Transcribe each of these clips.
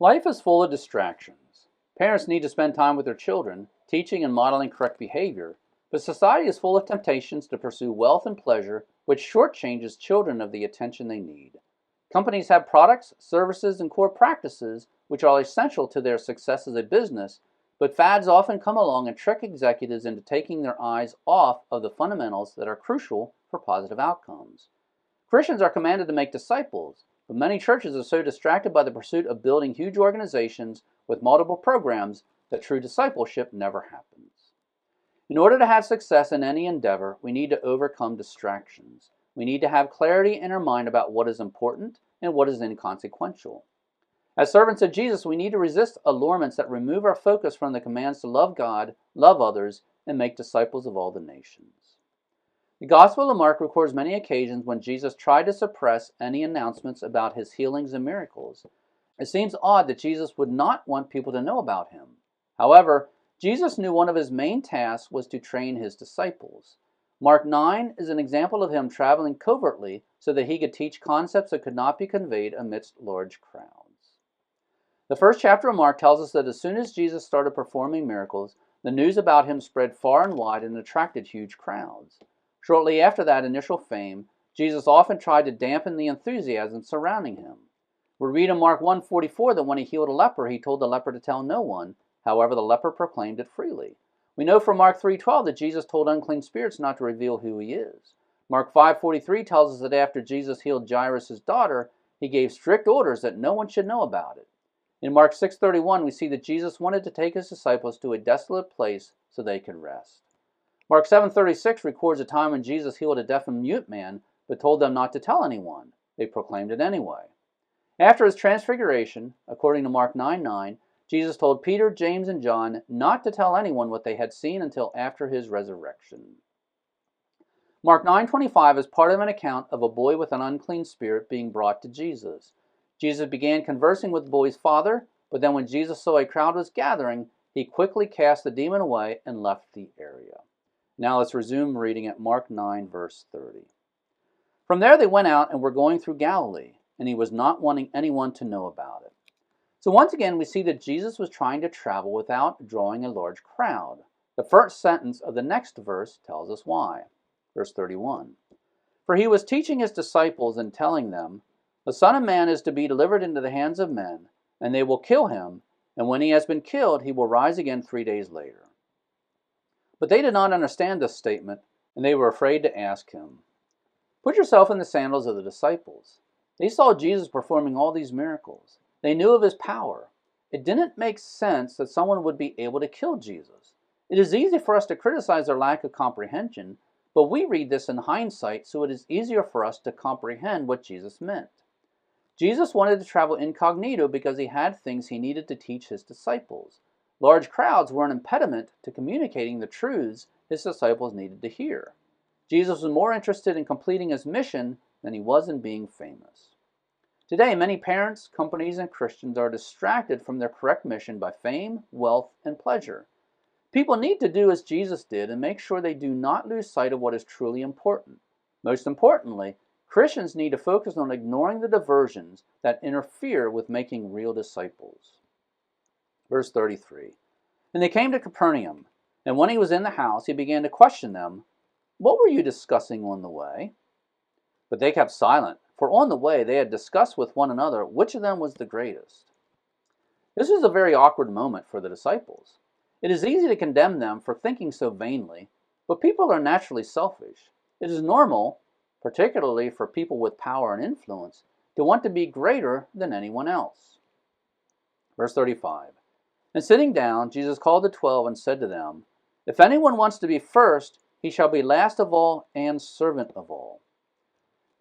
Life is full of distractions. Parents need to spend time with their children, teaching and modeling correct behavior, but society is full of temptations to pursue wealth and pleasure, which shortchanges children of the attention they need. Companies have products, services, and core practices which are essential to their success as a business, but fads often come along and trick executives into taking their eyes off of the fundamentals that are crucial for positive outcomes. Christians are commanded to make disciples, but many churches are so distracted by the pursuit of building huge organizations with multiple programs that true discipleship never happens. In order to have success in any endeavor, we need to overcome distractions. We need to have clarity in our mind about what is important and what is inconsequential. As servants of Jesus, we need to resist allurements that remove our focus from the commands to love God, love others, and make disciples of all the nations. The Gospel of Mark records many occasions when Jesus tried to suppress any announcements about his healings and miracles. It seems odd that Jesus would not want people to know about him. However, Jesus knew one of his main tasks was to train his disciples. Mark 9 is an example of him traveling covertly so that he could teach concepts that could not be conveyed amidst large crowds. The first chapter of Mark tells us that as soon as Jesus started performing miracles, the news about him spread far and wide and attracted huge crowds. Shortly after that initial fame, Jesus often tried to dampen the enthusiasm surrounding him. We read in Mark 1:44 that when he healed a leper, he told the leper to tell no one. However, the leper proclaimed it freely. We know from Mark 3:12 that Jesus told unclean spirits not to reveal who he is. Mark 5:43 tells us that after Jesus healed Jairus' daughter, he gave strict orders that no one should know about it. In Mark 6:31, we see that Jesus wanted to take his disciples to a desolate place so they could rest. Mark 7:36 records a time when Jesus healed a deaf and mute man, but told them not to tell anyone. They proclaimed it anyway. After his transfiguration, according to Mark 9:9, Jesus told Peter, James, and John not to tell anyone what they had seen until after his resurrection. Mark 9:25 is part of an account of a boy with an unclean spirit being brought to Jesus. Jesus began conversing with the boy's father, but then when Jesus saw a crowd was gathering, he quickly cast the demon away and left the area. Now let's resume reading at Mark 9, verse 30. From there they went out and were going through Galilee, and he was not wanting anyone to know about it. So once again we see that Jesus was trying to travel without drawing a large crowd. The first sentence of the next verse tells us why. Verse 31. For he was teaching his disciples and telling them, the Son of Man is to be delivered into the hands of men, and they will kill him, and when he has been killed, he will rise again 3 days later. But they did not understand this statement, and they were afraid to ask him. Put yourself in the sandals of the disciples. They saw Jesus performing all these miracles. They knew of his power. It didn't make sense that someone would be able to kill Jesus. It is easy for us to criticize their lack of comprehension, but we read this in hindsight, so it is easier for us to comprehend what Jesus meant. Jesus wanted to travel incognito because he had things he needed to teach his disciples. Large crowds were an impediment to communicating the truths his disciples needed to hear. Jesus was more interested in completing his mission than he was in being famous. Today, many parents, companies, and Christians are distracted from their correct mission by fame, wealth, and pleasure. People need to do as Jesus did and make sure they do not lose sight of what is truly important. Most importantly, Christians need to focus on ignoring the diversions that interfere with making real disciples. Verse 33. And they came to Capernaum, and when he was in the house, he began to question them, What were you discussing on the way? But they kept silent, for on the way they had discussed with one another which of them was the greatest. This was a very awkward moment for the disciples. It is easy to condemn them for thinking so vainly, but people are naturally selfish. It is normal, particularly for people with power and influence, to want to be greater than anyone else. Verse 35. And sitting down, Jesus called the 12 and said to them, If anyone wants to be first, he shall be last of all and servant of all.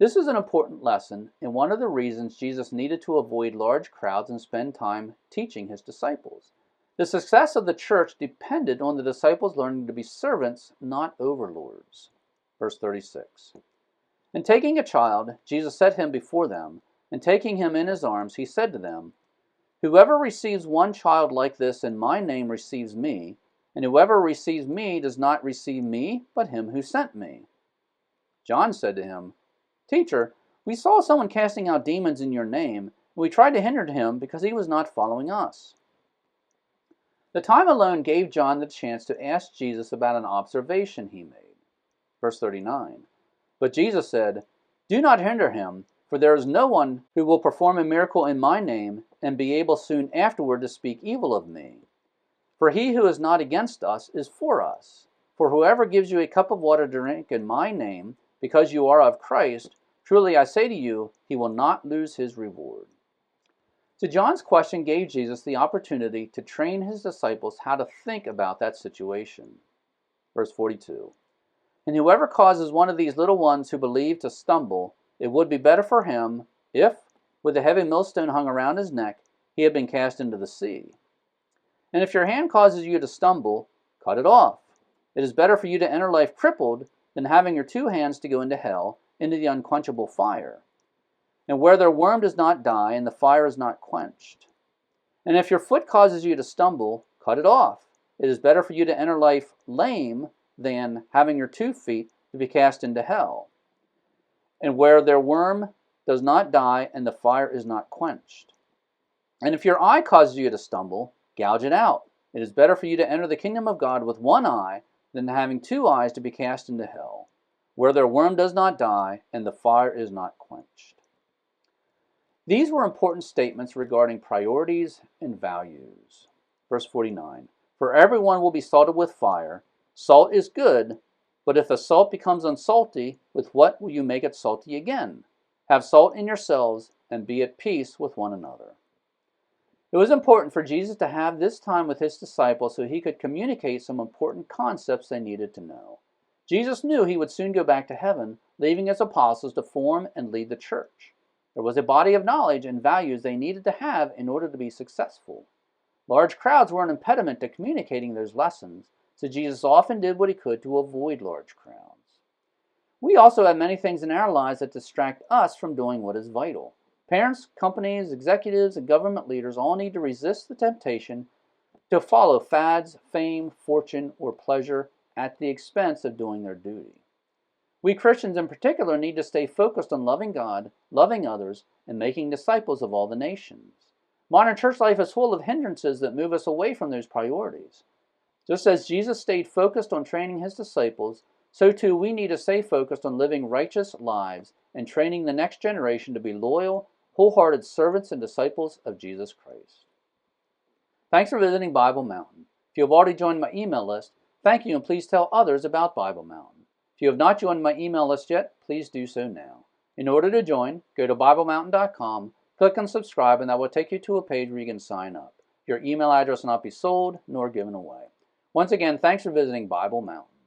This is an important lesson and one of the reasons Jesus needed to avoid large crowds and spend time teaching his disciples. The success of the church depended on the disciples learning to be servants, not overlords. Verse 36. And taking a child, Jesus set him before them, and taking him in his arms, he said to them, Whoever receives one child like this in my name receives me, and whoever receives me does not receive me, but him who sent me. John said to him, Teacher, we saw someone casting out demons in your name, We tried to hinder him because he was not following us. The time alone gave John the chance to ask Jesus about an observation he made. Verse 39. But Jesus said, "Do not hinder him, for there is no one who will perform a miracle in my name and be able soon afterward to speak evil of me. For he who is not against us is for us. For whoever gives you a cup of water to drink in my name, because you are of Christ, truly I say to you, he will not lose his reward." So John's question gave Jesus the opportunity to train his disciples how to think about that situation. Verse 42. And whoever causes one of these little ones who believe to stumble, it would be better for him if, with a heavy millstone hung around his neck, he had been cast into the sea. And if your hand causes you to stumble, cut it off. It is better for you to enter life crippled than having your two hands to go into hell, into the unquenchable fire. And where their worm does not die and the fire is not quenched. And if your foot causes you to stumble, cut it off. It is better for you to enter life lame than having your 2 feet to be cast into hell. And where their worm does not die and the fire is not quenched. And if your eye causes you to stumble, gouge it out. It is better for you to enter the kingdom of God with 1 eye than having 2 eyes to be cast into hell, where their worm does not die and the fire is not quenched. These were important statements regarding priorities and values. Verse 49, for everyone will be salted with fire. Salt is good, but if the salt becomes unsalty, with what will you make it salty again? Have salt in yourselves and be at peace with one another. It was important for Jesus to have this time with his disciples so he could communicate some important concepts they needed to know. Jesus knew he would soon go back to heaven, leaving his apostles to form and lead the church. There was a body of knowledge and values they needed to have in order to be successful. Large crowds were an impediment to communicating those lessons, so Jesus often did what he could to avoid large crowds. We also have many things in our lives that distract us from doing what is vital. Parents, companies, executives, and government leaders all need to resist the temptation to follow fads, fame, fortune, or pleasure at the expense of doing their duty. We Christians in particular need to stay focused on loving God, loving others, and making disciples of all the nations. Modern church life is full of hindrances that move us away from those priorities. Just as Jesus stayed focused on training his disciples, so too we need to stay focused on living righteous lives and training the next generation to be loyal, wholehearted servants and disciples of Jesus Christ. Thanks for visiting Bible Mountain. If you have already joined my email list, thank you, and please tell others about Bible Mountain. If you have not joined my email list yet, please do so now. In order to join, go to BibleMountain.com, click on subscribe, and that will take you to a page where you can sign up. Your email address will not be sold nor given away. Once again, thanks for visiting Bible Mountain.